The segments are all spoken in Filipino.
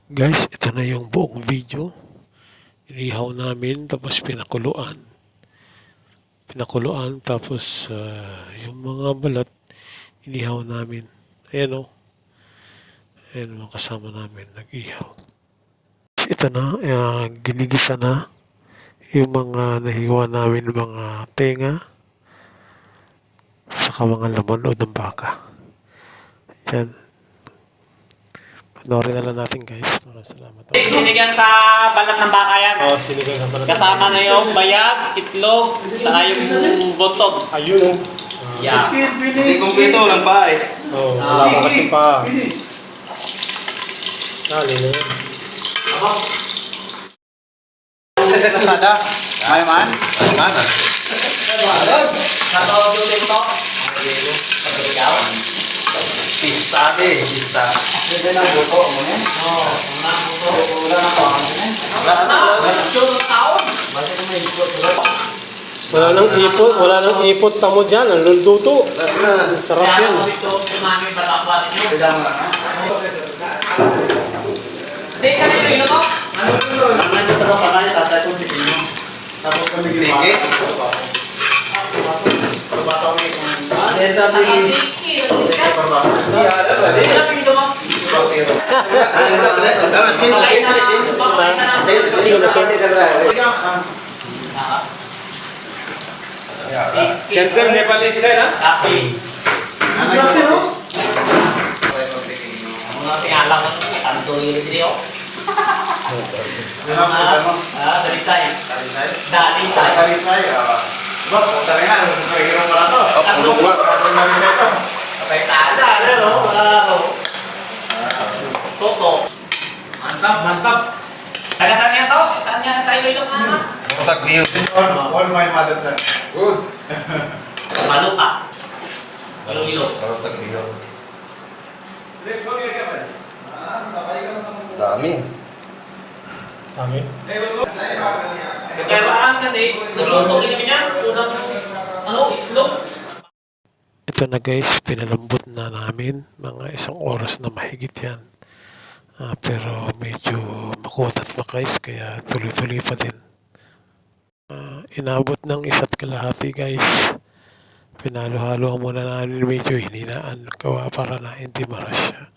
Guys, ito na yung buong video. Inihaw namin tapos pinakuluan. Tapos yung mga balat inihaw namin. Ayan o. Ayan mga kasama namin nag-ihaw. Ito na, ginigisa na yung mga nahiwa namin mga tenga saka mga laman o ng baka. Yan. Panoorin na lang natin guys. Maraming salamat. Sinigang sa balat ng baka yan. Oh, sinigang sa balat. Kasama na yung bayag, itlog, saka yung botog. Ayun o. Yeah. Hindi kumpleto lang pa eh. Oh, wala pa kasi pa. Dali na yan. Nada. Ay man. Ay man. Natawag yung TikTok. Pista eh. Pista. Pwede na buto mo yan. Oo. Wala na pa. Wala na. Yung taon. Wala nang ipot tamo dyan. Ang luluto. Sarap Kaya yan. ako ito, umami batakwat nyo. Pwede mo lang. Hindi ka na yung ilo ko? Ano yung Ang nasa taga panay, tatay ko hindi mo. Tapos kami ginawa. Bata ko yung... Sensor Nepali sila na? Kapi. Mga tingalang ko, tanto yung video. Dalisay. Dalisay. Kapay tala, ano? Toto. Mantap. Taga saan yan to? Saan yan sa Iloilo ka na? All my mother tongue. Good. Malupa. Iloilo. Dami. Dami. Kailangan kasi, nagluto rin kami niya. Unang, itlog. Ito na guys, pinalambot na namin. Mga 1 oras na mahigit yan. Pero medyo makutat pa guys, kaya tuloy-tuloy pa din. Inabot ng 1 kalahati guys. Pinalo-halo muna namin medyo hininaan gawa para na hindi marasya.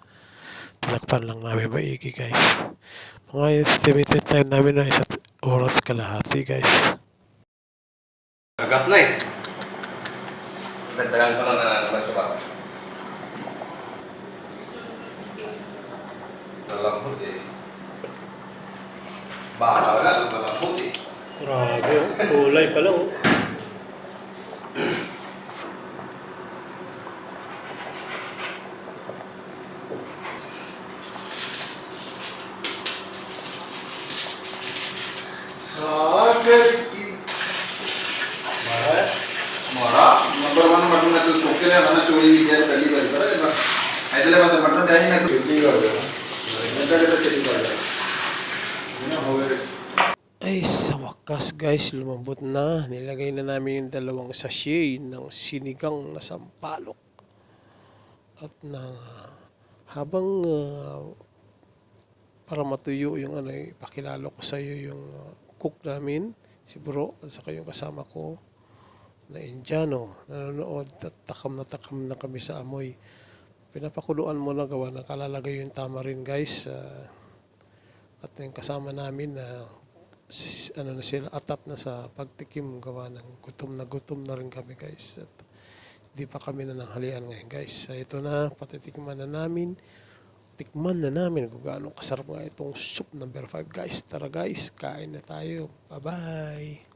Tinakpan lang namin maigi guys. Mga estimated time namin na 1 oras kalahati guys. Agad na eh. Dagdagan ko na nagsaba. Malambot eh. Baka nga, malambot eh. Grabe oh, kulay pa lang oh. Mara, number 1 मटन में तो कोके ले बना चोरी की जाए पहली बार पर ऐसे ले बता मटन जाए ना तो ठीक हो गया ऐसा ले तो ठीक हो गया ना हो गया. Ay, sa wakas guys, lumambot na. Nilagay na namin yung 2 sachet ng sinigang na sampalok. At na habang para matuyo yung ipakilala ko sa iyo yung cook namin, si Bro, at saka yung kasama ko na Indiano, nanonood at takam na kami sa amoy. Pinapakuluan mo na gawa na kalalagay yung tamarin guys. At yung kasama namin na na sila, atat na sa pagtikim gawa ng gutom na rin kami guys. At hindi pa kami nananghalian ngayon guys. Ito na, tikman na namin kung gaano kasarap nga itong soup number 5 guys. Tara guys, kain na tayo. Bye bye.